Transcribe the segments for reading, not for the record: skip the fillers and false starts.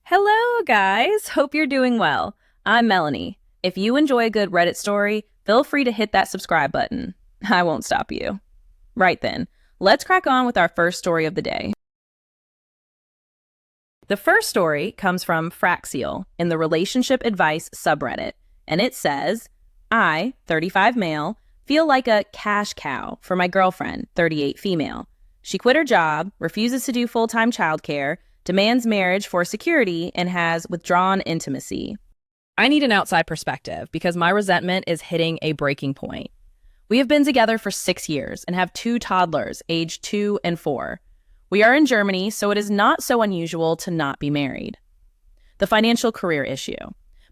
Hello, guys. Hope you're doing well. I'm Melanie. If you enjoy a good Reddit story, feel free to hit that subscribe button. I won't stop you. Right then, let's crack on with our first story of the day. The first story comes from Fraxial in the Relationship Advice subreddit, and it says, I, 35 male, feel like a cash cow for my girlfriend, 38 female. She quit her job, refuses to do full-time childcare, demands marriage for security, and has withdrawn intimacy. I need an outside perspective because my resentment is hitting a breaking point. We have been together for 6 years and have 2 toddlers, aged 2 and 4. We are in Germany, so it is not so unusual to not be married. The financial career issue.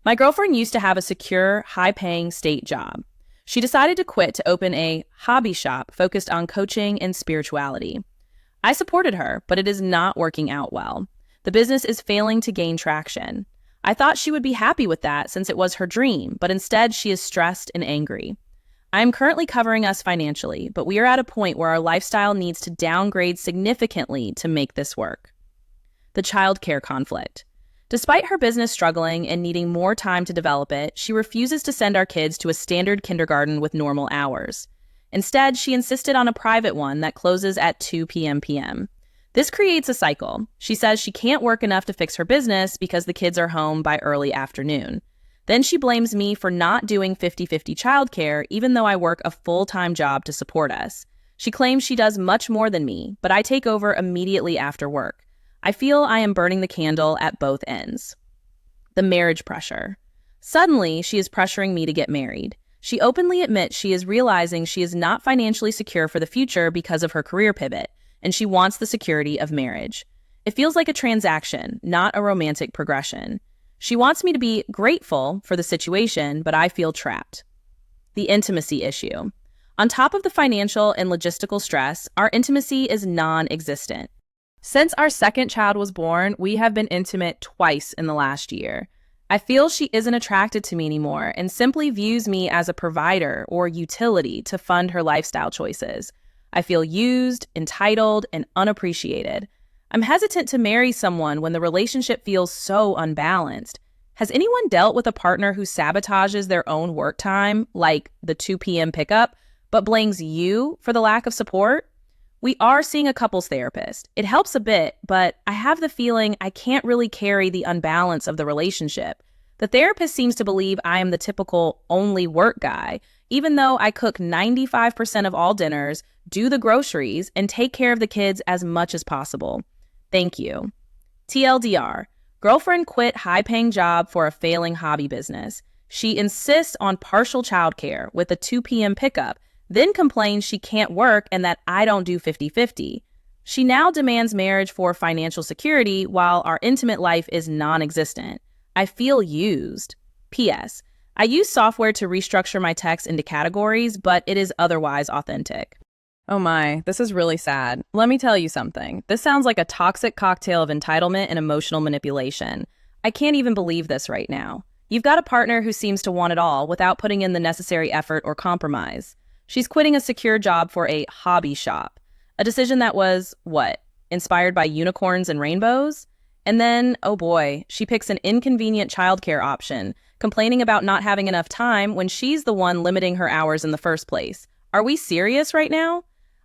My girlfriend used to have a secure, high-paying state job. She decided to quit to open a hobby shop focused on coaching and spirituality. I supported her, but it is not working out well. The business is failing to gain traction. I thought she would be happy with that since it was her dream, but instead she is stressed and angry. I am currently covering us financially, but we are at a point where our lifestyle needs to downgrade significantly to make this work. The childcare conflict. Despite her business struggling and needing more time to develop it, she refuses to send our kids to a standard kindergarten with normal hours. Instead, she insisted on a private one that closes at 2 p.m. This creates a cycle. She says she can't work enough to fix her business because the kids are home by early afternoon. Then she blames me for not doing 50-50 childcare, even though I work a full-time job to support us. She claims she does much more than me, but I take over immediately after work. I feel I am burning the candle at both ends. The marriage pressure. Suddenly, she is pressuring me to get married. She openly admits she is realizing she is not financially secure for the future because of her career pivot, and she wants the security of marriage. It feels like a transaction, not a romantic progression. She wants me to be grateful for the situation, but I feel trapped. The intimacy issue. On top of the financial and logistical stress, our intimacy is non-existent. Since our second child was born, we have been intimate twice in the last year. I feel she isn't attracted to me anymore and simply views me as a provider or utility to fund her lifestyle choices. I feel used, entitled, and unappreciated. I'm hesitant to marry someone when the relationship feels so unbalanced. Has anyone dealt with a partner who sabotages their own work time, like the 2 p.m. pickup, but blames you for the lack of support? We are seeing a couples therapist. It helps a bit, but I have the feeling I can't really carry the unbalance of the relationship. The therapist seems to believe I am the typical only work guy, even though I cook 95% of all dinners, do the groceries, and take care of the kids as much as possible. Thank you. TLDR. Girlfriend quit high-paying job for a failing hobby business. She insists on partial childcare with a 2 p.m. pickup, then complains she can't work and that I don't do 50-50. She now demands marriage for financial security while our intimate life is non-existent. I feel used. P.S. I use software to restructure my text into categories, but it is otherwise authentic. Oh my, this is really sad. Let me tell you something. This sounds like a toxic cocktail of entitlement and emotional manipulation. I can't even believe this right now. You've got a partner who seems to want it all without putting in the necessary effort or compromise. She's quitting a secure job for a hobby shop. A decision that was, what, inspired by unicorns and rainbows? And then, oh boy, she picks an inconvenient childcare option, complaining about not having enough time when she's the one limiting her hours in the first place. Are we serious right now?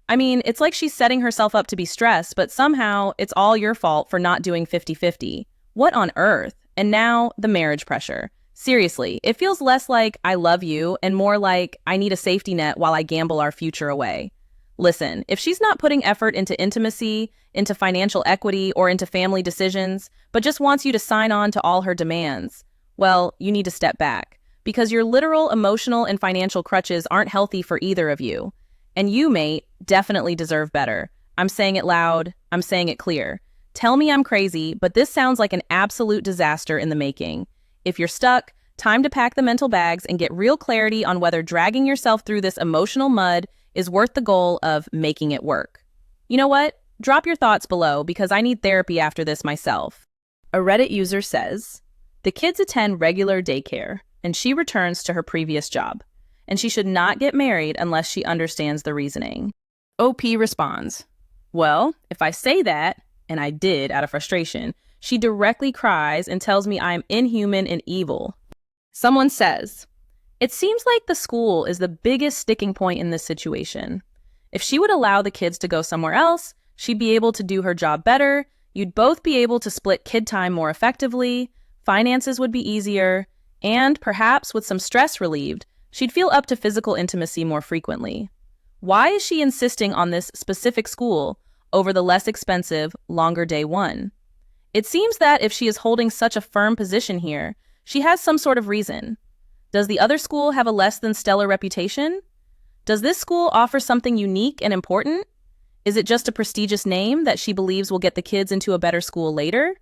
I mean, it's like she's setting herself up to be stressed, but somehow it's all your fault for not doing 50-50. What on earth? And now, the marriage pressure. Seriously, it feels less like I love you and more like I need a safety net while I gamble our future away. Listen, if she's not putting effort into intimacy, into financial equity, or into family decisions, but just wants you to sign on to all her demands, well, you need to step back, because your literal emotional and financial crutches aren't healthy for either of you. And you, mate, definitely deserve better. I'm saying it loud, I'm saying it clear. Tell me I'm crazy, but this sounds like an absolute disaster in the making. If you're stuck, time to pack the mental bags and get real clarity on whether dragging yourself through this emotional mud is worth the goal of making it work. You know what? Drop your thoughts below because I need therapy after this myself. A Reddit user says, the kids attend regular daycare and she returns to her previous job, and she should not get married unless she understands the reasoning. OP responds, well, if I say that, and I did out of frustration. She directly cries and tells me I am inhuman and evil. Someone says, "It seems like the school is the biggest sticking point in this situation. If she would allow the kids to go somewhere else, she'd be able to do her job better, you'd both be able to split kid time more effectively, finances would be easier, and perhaps with some stress relieved, she'd feel up to physical intimacy more frequently. Why is she insisting on this specific school over the less expensive, longer day one? It seems that if she is holding such a firm position here, she has some sort of reason. Does the other school have a less than stellar reputation? Does this school offer something unique and important? Is it just a prestigious name that she believes will get the kids into a better school later?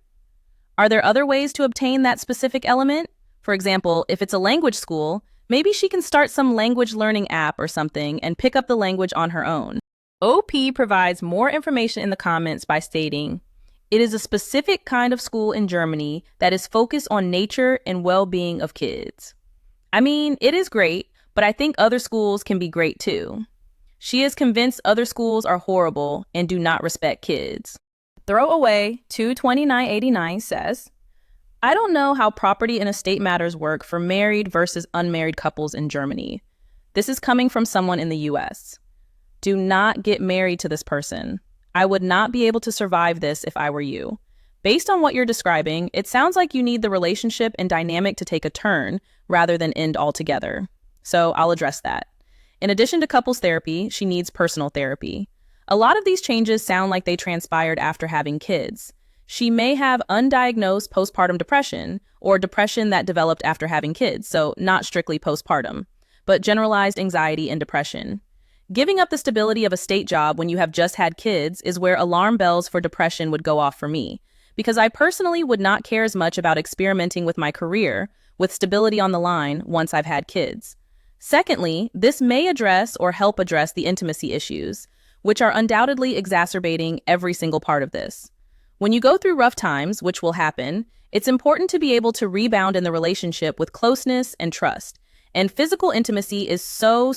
Are there other ways to obtain that specific element? For example, if it's a language school, maybe she can start some language learning app or something and pick up the language on her own." OP provides more information in the comments by stating, "It is a specific kind of school in Germany that is focused on nature and well-being of kids." I mean, it is great, but I think other schools can be great too. She is convinced other schools are horrible and do not respect kids. Throwaway 22989 says, "I don't know how property and estate matters work for married versus unmarried couples in Germany. This is coming from someone in the US. Do not get married to this person. I would not be able to survive this if I were you. Based on what you're describing, it sounds like you need the relationship and dynamic to take a turn rather than end altogether. So I'll address that. In addition to couples therapy, she needs personal therapy. A lot of these changes sound like they transpired after having kids. She may have undiagnosed postpartum depression or depression that developed after having kids, so not strictly postpartum, but generalized anxiety and depression. Giving up the stability of a state job when you have just had kids is where alarm bells for depression would go off for me, because I personally would not care as much about experimenting with my career with stability on the line once I've had kids. Secondly, this may address or help address the intimacy issues, which are undoubtedly exacerbating every single part of this. When you go through rough times, which will happen, it's important to be able to rebound in the relationship with closeness and trust. And physical intimacy is so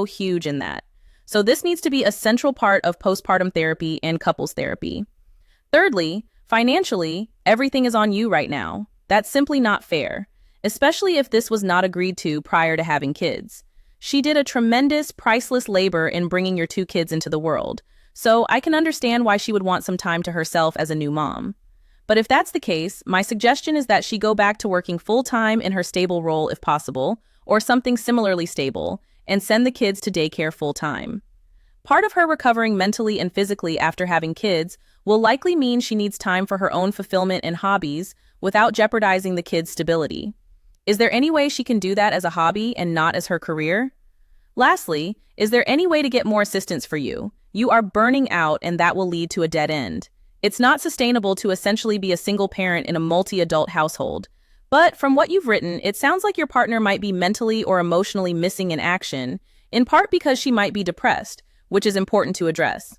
huge in that. So this needs to be a central part of postpartum therapy and couples therapy. Thirdly, financially, everything is on you right now. That's simply not fair, especially if this was not agreed to prior to having kids. She did a tremendous, priceless labor in bringing your 2 kids into the world, so I can understand why she would want some time to herself as a new mom. But if that's the case, my suggestion is that she go back to working full-time in her stable role if possible, or something similarly stable, and send the kids to daycare full-time. Part of her recovering mentally and physically after having kids will likely mean she needs time for her own fulfillment and hobbies without jeopardizing the kids' stability. Is there any way she can do that as a hobby and not as her career? Lastly, is there any way to get more assistance for you? You are burning out and that will lead to a dead end. It's not sustainable to essentially be a single parent in a multi-adult household. But from what you've written, it sounds like your partner might be mentally or emotionally missing in action, in part because she might be depressed, which is important to address.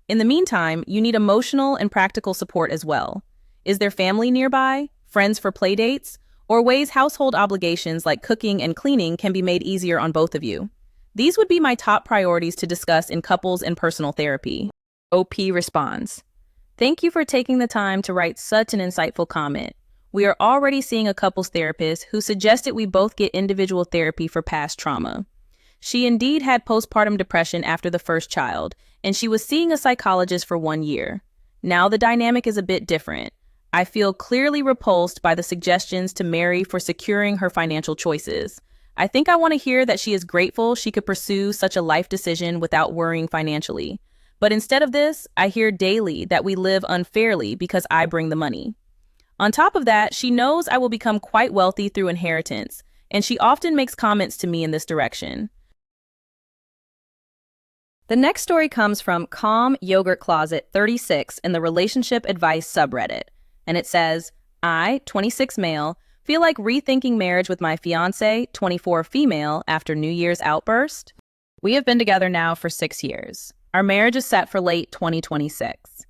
In the meantime, you need emotional and practical support as well. Is there family nearby, friends for play dates, or ways household obligations like cooking and cleaning can be made easier on both of you? These would be my top priorities to discuss in couples and personal therapy. OP responds, "Thank you for taking the time to write such an insightful comment. We are already seeing a couples therapist who suggested we both get individual therapy for past trauma. She indeed had postpartum depression after the first child, and she was seeing a psychologist for 1 year. Now the dynamic is a bit different. I feel clearly repulsed by the suggestions to marry for securing her financial choices. I think I want to hear that she is grateful she could pursue such a life decision without worrying financially. But instead of this, I hear daily that we live unfairly because I bring the money. On top of that, she knows I will become quite wealthy through inheritance, and she often makes comments to me in this direction." The next story comes from Calm Yogurt Closet 36 in the Relationship Advice subreddit, and it says, "I, 26 male, feel like rethinking marriage with my fiance, 24 female, after New Year's outburst. We have been together now for 6 years. Our marriage is set for late 2026.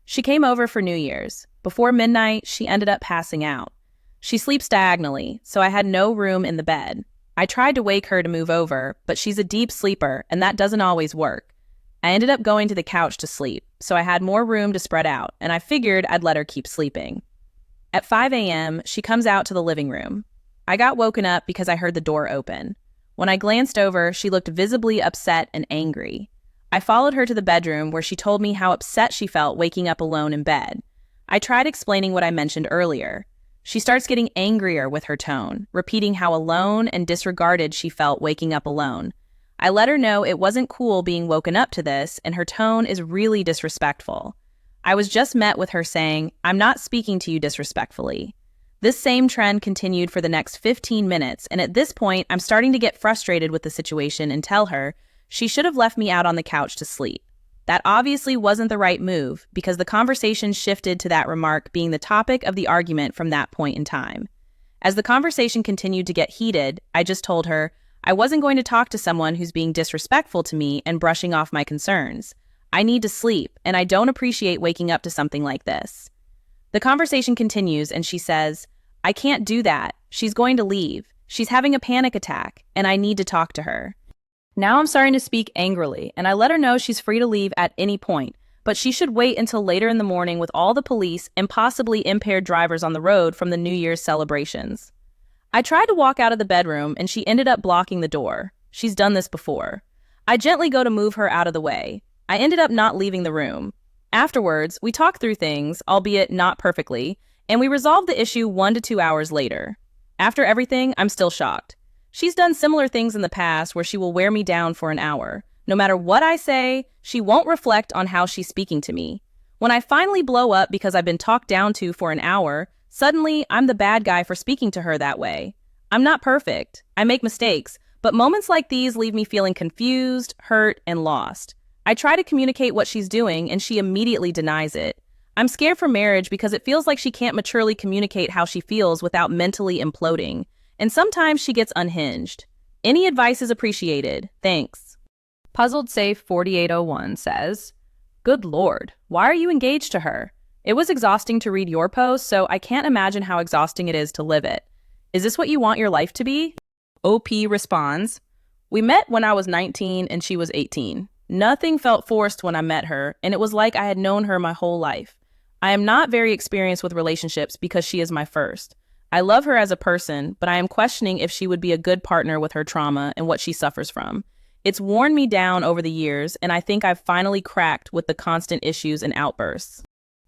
She came over for New Year's. Before midnight, she ended up passing out. She sleeps diagonally, so I had no room in the bed. I tried to wake her to move over, but she's a deep sleeper, and that doesn't always work. I ended up going to the couch to sleep. so I had more room to spread out, and I figured I'd let her keep sleeping. At 5 a.m., she comes out to the living room. I got woken up because I heard the door open. When I glanced over, she looked visibly upset and angry. I followed her to the bedroom where she told me how upset she felt waking up alone in bed. I tried explaining what I mentioned earlier. She starts getting angrier with her tone, repeating how alone and disregarded she felt waking up alone. I let her know it wasn't cool being woken up to this, and her tone is really disrespectful. I was just met with her saying, "I'm not speaking to you disrespectfully." This same trend continued for the next 15 minutes, and at this point, I'm starting to get frustrated with the situation and tell her she should have left me out on the couch to sleep. That obviously wasn't the right move because the conversation shifted to that remark being the topic of the argument from that point in time. As the conversation continued to get heated, I just told her I wasn't going to talk to someone who's being disrespectful to me and brushing off my concerns. I need to sleep, and I don't appreciate waking up to something like this. The conversation continues, and she says, "I can't do that. She's going to leave. She's having a panic attack, and I need to talk to her." Now I'm starting to speak angrily, and I let her know she's free to leave at any point, but she should wait until later in the morning with all the police and possibly impaired drivers on the road from the New Year's celebrations. I tried to walk out of the bedroom, and she ended up blocking the door. She's done this before. I gently go to move her out of the way. I ended up not leaving the room. Afterwards, we talked through things, albeit not perfectly, and we resolved the issue 1 to 2 hours later. After everything, I'm still shocked. She's done similar things in the past where she will wear me down for an hour. No matter what I say, she won't reflect on how she's speaking to me. When I finally blow up because I've been talked down to for an hour, suddenly I'm the bad guy for speaking to her that way. I'm not perfect. I make mistakes, but moments like these leave me feeling confused, hurt, and lost. I try to communicate what she's doing, and she immediately denies it. I'm scared for marriage because it feels like she can't maturely communicate how she feels without mentally imploding, and sometimes she gets unhinged. Any advice is appreciated. Thanks. Puzzled Safe 4801 says, "Good Lord, why are you engaged to her? It was exhausting to read your post, so I can't imagine how exhausting it is to live it. Is this what you want your life to be?" OP responds, "We met when I was 19 and she was 18. Nothing felt forced when I met her, and it was like I had known her my whole life. I am not very experienced with relationships because she is my first. I love her as a person, but I am questioning if she would be a good partner with her trauma and what she suffers from. It's worn me down over the years, and I think I've finally cracked with the constant issues and outbursts."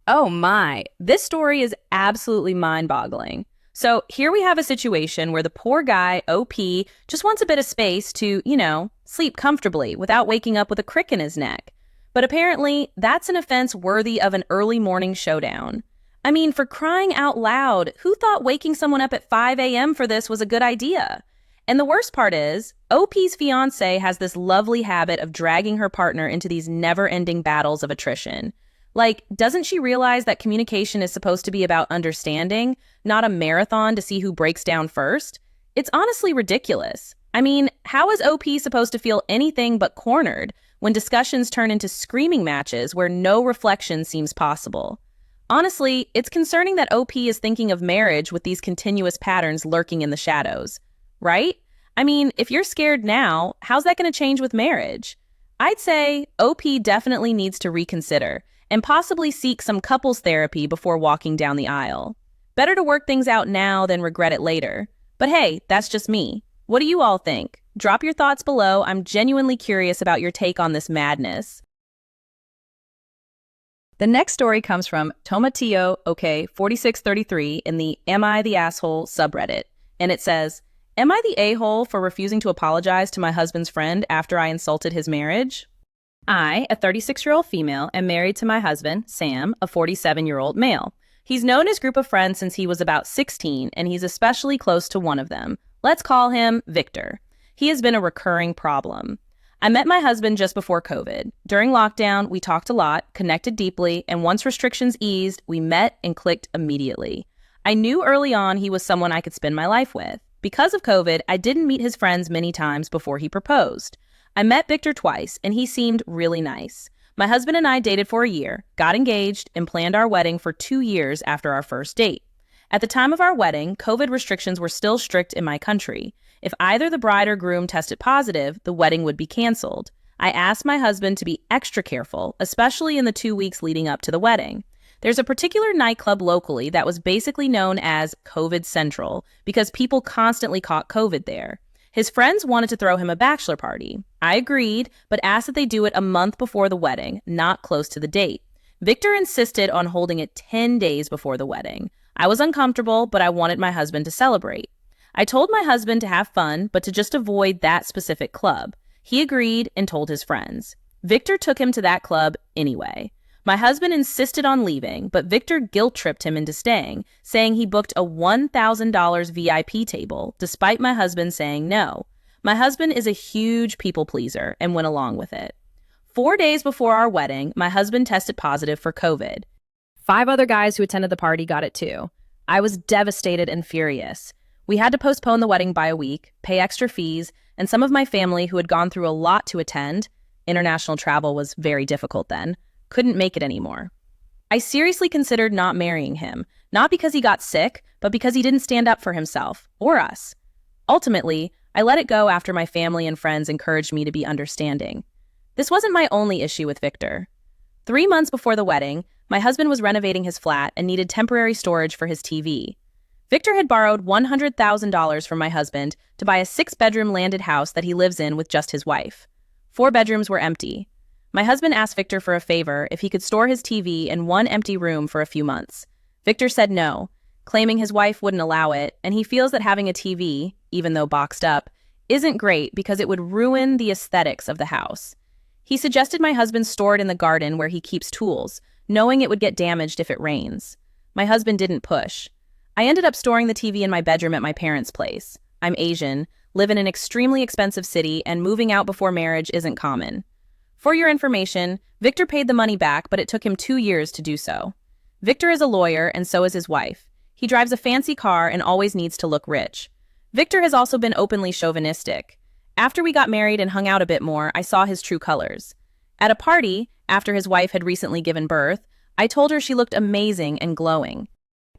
Oh my, this story is absolutely mind-boggling. So here we have a situation where the poor guy, OP, just wants a bit of space to, sleep comfortably without waking up with a crick in his neck. But apparently, that's an offense worthy of an early morning showdown. I mean, for crying out loud, who thought waking someone up at 5 a.m. for this was a good idea? And the worst part is, OP's fiancé has this lovely habit of dragging her partner into these never-ending battles of attrition. Like, doesn't she realize that communication is supposed to be about understanding, not a marathon to see who breaks down first? It's honestly ridiculous. I mean, how is OP supposed to feel anything but cornered when discussions turn into screaming matches where no reflection seems possible? Honestly, it's concerning that OP is thinking of marriage with these continuous patterns lurking in the shadows, right? I mean, if you're scared now, how's that going to change with marriage? I'd say OP definitely needs to reconsider and possibly seek some couples therapy before walking down the aisle. Better to work things out now than regret it later. But hey, that's just me. What do you all think? Drop your thoughts below. I'm genuinely curious about your take on this madness. The next story comes from Tomatillo OK 4633 in the Am I the Asshole subreddit, and it says, "Am I the a-hole for refusing to apologize to my husband's friend after I insulted his marriage? I, a 36-year-old female, am married to my husband, Sam, a 47-year-old male. He's known his group of friends since he was about 16, and he's especially close to one of them. Let's call him Victor. He has been a recurring problem. I met my husband just before COVID. During lockdown, we talked a lot, connected deeply, and once restrictions eased, we met and clicked immediately. I knew early on he was someone I could spend my life with. Because of COVID, I didn't meet his friends many times before he proposed. I met Victor twice, and he seemed really nice. My husband and I dated for a year, got engaged, and planned our wedding for 2 years after our first date. At the time of our wedding, COVID restrictions were still strict in my country. If either the bride or groom tested positive, the wedding would be canceled. I asked my husband to be extra careful, especially in the 2 weeks leading up to the wedding. There's a particular nightclub locally that was basically known as COVID Central because people constantly caught COVID there. His friends wanted to throw him a bachelor party. I agreed, but asked that they do it a month before the wedding, not close to the date. Victor insisted on holding it 10 days before the wedding. I was uncomfortable, but I wanted my husband to celebrate. I told my husband to have fun, but to just avoid that specific club. He agreed and told his friends. Victor took him to that club anyway. My husband insisted on leaving, but Victor guilt-tripped him into staying, saying he booked a $1,000 VIP table, despite my husband saying no. My husband is a huge people pleaser and went along with it. 4 days before our wedding, my husband tested positive for COVID. 5 other guys who attended the party got it too. I was devastated and furious. We had to postpone the wedding by a week, pay extra fees, and some of my family who had gone through a lot to attend — international travel was very difficult then — couldn't make it anymore. I seriously considered not marrying him, not because he got sick, but because he didn't stand up for himself or us. Ultimately, I let it go after my family and friends encouraged me to be understanding. This wasn't my only issue with Victor. 3 months before the wedding, my husband was renovating his flat and needed temporary storage for his TV. Victor had borrowed $100,000 from my husband to buy a 6-bedroom landed house that he lives in with just his wife. 4 bedrooms were empty. My husband asked Victor for a favor if he could store his TV in one empty room for a few months. Victor said no, claiming his wife wouldn't allow it, and he feels that having a TV, even though boxed up, isn't great because it would ruin the aesthetics of the house. He suggested my husband store it in the garden where he keeps tools, knowing it would get damaged if it rains. My husband didn't push. I ended up storing the TV in my bedroom at my parents' place. I'm Asian, live in an extremely expensive city, and moving out before marriage isn't common. For your information, Victor paid the money back, but it took him 2 years to do so. Victor is a lawyer, and so is his wife. He drives a fancy car and always needs to look rich. Victor has also been openly chauvinistic. After we got married and hung out a bit more, I saw his true colors. At a party, after his wife had recently given birth, I told her she looked amazing and glowing.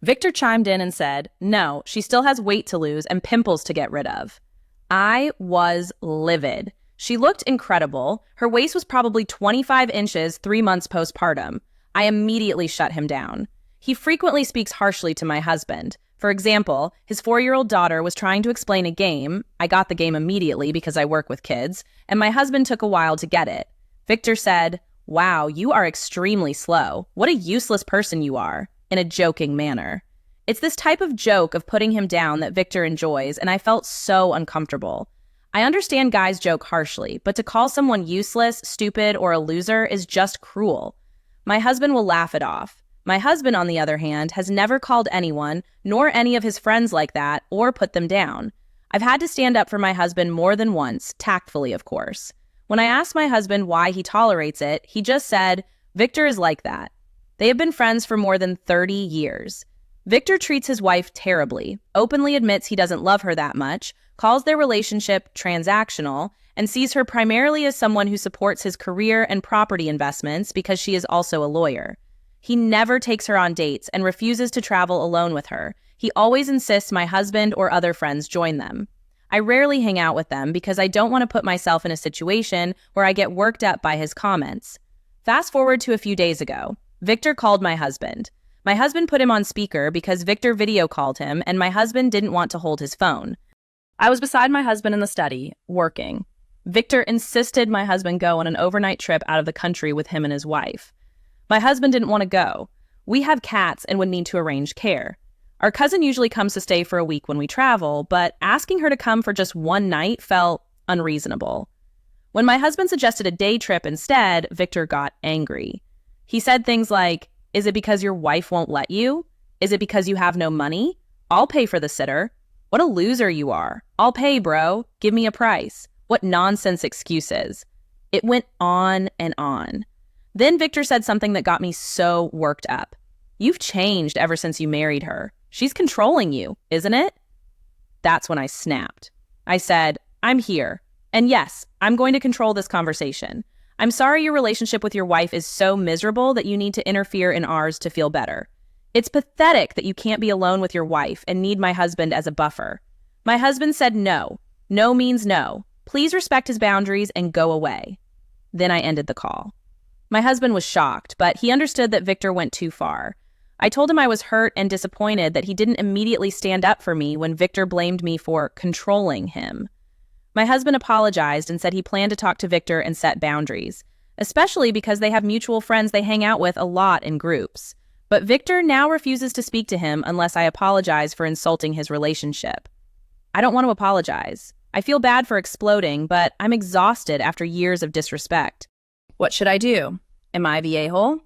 Victor chimed in and said, no, she still has weight to lose and pimples to get rid of. I was livid. She looked incredible. Her waist was probably 25 inches 3 months postpartum. I immediately shut him down. He frequently speaks harshly to my husband. For example, his 4-year-old daughter was trying to explain a game. I got the game immediately because I work with kids, and my husband took a while to get it. Victor said, wow, you are extremely slow. What a useless person you are, in a joking manner. It's this type of joke of putting him down that Victor enjoys, and I felt so uncomfortable. I understand guys joke harshly, but to call someone useless, stupid, or a loser is just cruel. My husband will laugh it off. My husband, on the other hand, has never called anyone, nor any of his friends like that, or put them down. I've had to stand up for my husband more than once, tactfully, of course. When I asked my husband why he tolerates it, he just said, Victor is like that. They have been friends for more than 30 years. Victor treats his wife terribly, openly admits he doesn't love her that much, calls their relationship transactional, and sees her primarily as someone who supports his career and property investments because she is also a lawyer. He never takes her on dates and refuses to travel alone with her. He always insists my husband or other friends join them. I rarely hang out with them because I don't want to put myself in a situation where I get worked up by his comments. Fast forward to a few days ago. Victor called my husband. My husband put him on speaker because Victor video called him and my husband didn't want to hold his phone. I was beside my husband in the study, working. Victor insisted my husband go on an overnight trip out of the country with him and his wife. My husband didn't want to go. We have cats and would need to arrange care. Our cousin usually comes to stay for a week when we travel, but asking her to come for just one night felt unreasonable. When my husband suggested a day trip instead, Victor got angry. He said things like, is it because your wife won't let you? Is it because you have no money? I'll pay for the sitter. What a loser you are. I'll pay, bro. Give me a price. What nonsense excuses. It went on and on. Then Victor said something that got me so worked up. You've changed ever since you married her. She's controlling you, isn't it? That's when I snapped. I said, I'm here. And yes, I'm going to control this conversation. I'm sorry your relationship with your wife is so miserable that you need to interfere in ours to feel better. It's pathetic that you can't be alone with your wife and need my husband as a buffer. My husband said no. No means no. Please respect his boundaries and go away. Then I ended the call. My husband was shocked, but he understood that Victor went too far. I told him I was hurt and disappointed that he didn't immediately stand up for me when Victor blamed me for controlling him. My husband apologized and said he planned to talk to Victor and set boundaries, especially because they have mutual friends they hang out with a lot in groups. But Victor now refuses to speak to him unless I apologize for insulting his relationship. I don't want to apologize. I feel bad for exploding, but I'm exhausted after years of disrespect. What should I do? Am I the a-hole?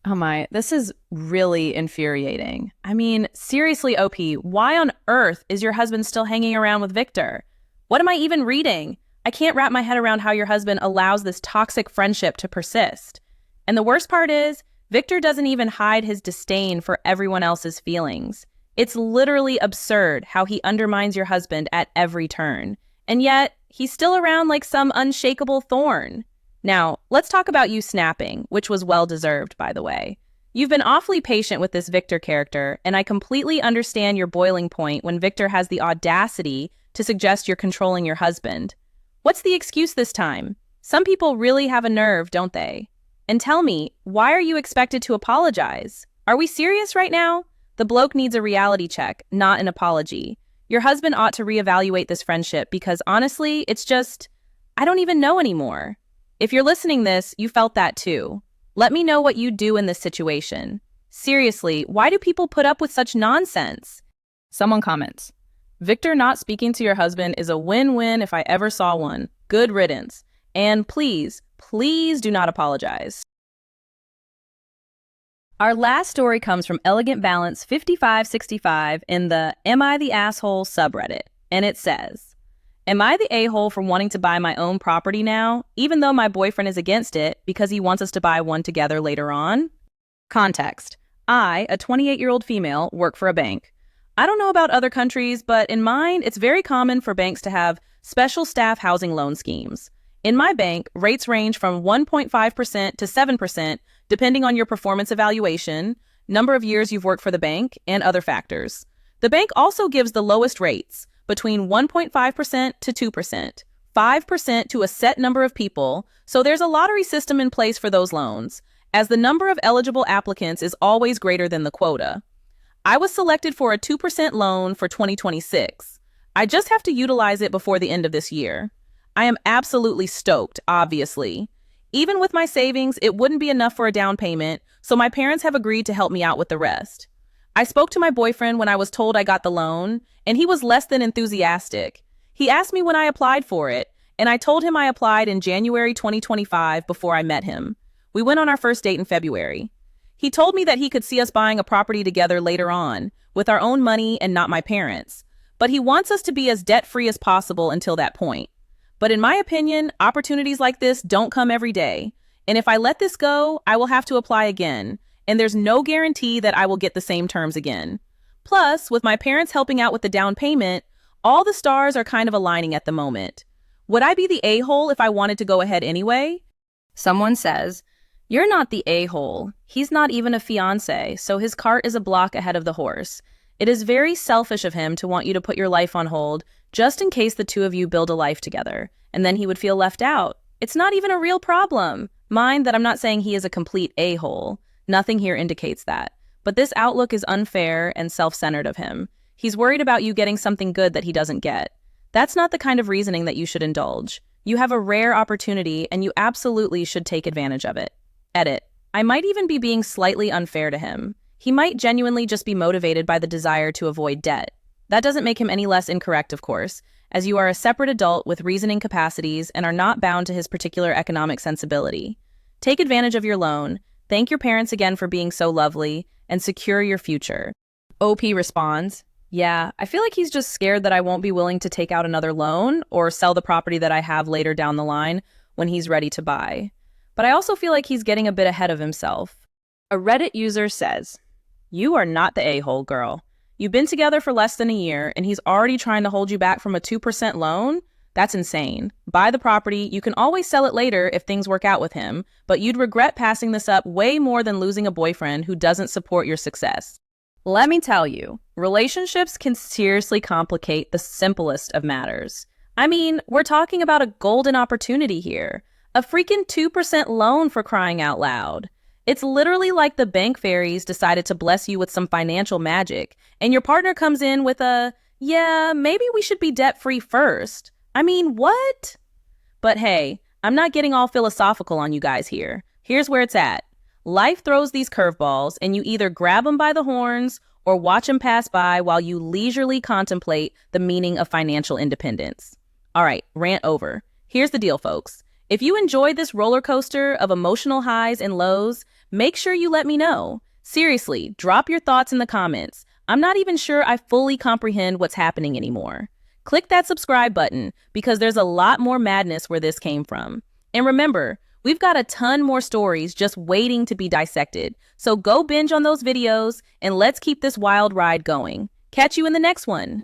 Oh my, this is really infuriating. I mean, seriously, OP, why on earth is your husband still hanging around with Victor? What am I even reading? I can't wrap my head around how your husband allows this toxic friendship to persist. And the worst part is, Victor doesn't even hide his disdain for everyone else's feelings. It's literally absurd how he undermines your husband at every turn. And yet, he's still around like some unshakable thorn. Now, let's talk about you snapping, which was well-deserved, by the way. You've been awfully patient with this Victor character, and I completely understand your boiling point when Victor has the audacity to suggest you're controlling your husband. What's the excuse this time? Some people really have a nerve, don't they? And tell me, why are you expected to apologize? Are we serious right now? The bloke needs a reality check, not an apology. Your husband ought to reevaluate this friendship because honestly, it's just, I don't even know anymore. If you're listening this, you felt that too. Let me know what you do in this situation. Seriously, why do people put up with such nonsense? Someone comments, Victor not speaking to your husband is a win-win if I ever saw one. Good riddance. And please, please do not apologize. Our last story comes from Elegant Balance 5565 in the Am I the Asshole subreddit, and it says, Am I the a-hole for wanting to buy my own property now, even though my boyfriend is against it because he wants us to buy one together later on? Context. I, a 28-year-old female, work for a bank. I don't know about other countries, but in mine, it's very common for banks to have special staff housing loan schemes. In my bank, rates range from 1.5% to 7%, depending on your performance evaluation, number of years you've worked for the bank, and other factors. The bank also gives the lowest rates, between 1.5% to 2%, 5% to a set number of people, so there's a lottery system in place for those loans, as the number of eligible applicants is always greater than the quota. I was selected for a 2% loan for 2026. I just have to utilize it before the end of this year. I am absolutely stoked, obviously. Even with my savings, it wouldn't be enough for a down payment, so my parents have agreed to help me out with the rest. I spoke to my boyfriend when I was told I got the loan, and he was less than enthusiastic. He asked me when I applied for it, and I told him I applied in January 2025 before I met him. We went on our first date in February. He told me that he could see us buying a property together later on, with our own money and not my parents. But he wants us to be as debt-free as possible until that point. But in my opinion, opportunities like this don't come every day. And if I let this go, I will have to apply again. And there's no guarantee that I will get the same terms again. Plus, with my parents helping out with the down payment, all the stars are kind of aligning at the moment. Would I be the a-hole if I wanted to go ahead anyway? Someone says, You're not the a-hole. He's not even a fiance, so his cart is a block ahead of the horse. It is very selfish of him to want you to put your life on hold just in case the two of you build a life together, and then he would feel left out. It's not even a real problem. Mind that I'm not saying he is a complete a-hole. Nothing here indicates that. But this outlook is unfair and self-centered of him. He's worried about you getting something good that he doesn't get. That's not the kind of reasoning that you should indulge. You have a rare opportunity, and you absolutely should take advantage of it. Edit. I might even be being slightly unfair to him. He might genuinely just be motivated by the desire to avoid debt. That doesn't make him any less incorrect, of course, as you are a separate adult with reasoning capacities and are not bound to his particular economic sensibility. Take advantage of your loan, thank your parents again for being so lovely, and secure your future. OP responds, Yeah, I feel like he's just scared that I won't be willing to take out another loan or sell the property that I have later down the line when he's ready to buy. But I also feel like he's getting a bit ahead of himself. A Reddit user says, You are not the a-hole, girl. You've been together for less than a year, and he's already trying to hold you back from a 2% loan? That's insane. Buy the property. You can always sell it later if things work out with him, but you'd regret passing this up way more than losing a boyfriend who doesn't support your success. Let me tell you, relationships can seriously complicate the simplest of matters. I mean, we're talking about a golden opportunity here. A freaking 2% loan, for crying out loud. It's literally like the bank fairies decided to bless you with some financial magic, and your partner comes in with a, yeah, maybe we should be debt-free first. I mean, what? But hey, I'm not getting all philosophical on you guys here. Here's where it's at. Life throws these curveballs, and you either grab them by the horns or watch them pass by while you leisurely contemplate the meaning of financial independence. All right, rant over. Here's the deal, folks. If you enjoyed this roller coaster of emotional highs and lows, make sure you let me know. Seriously, drop your thoughts in the comments. I'm not even sure I fully comprehend what's happening anymore. Click that subscribe button because there's a lot more madness where this came from. And remember, we've got a ton more stories just waiting to be dissected. So go binge on those videos and let's keep this wild ride going. Catch you in the next one.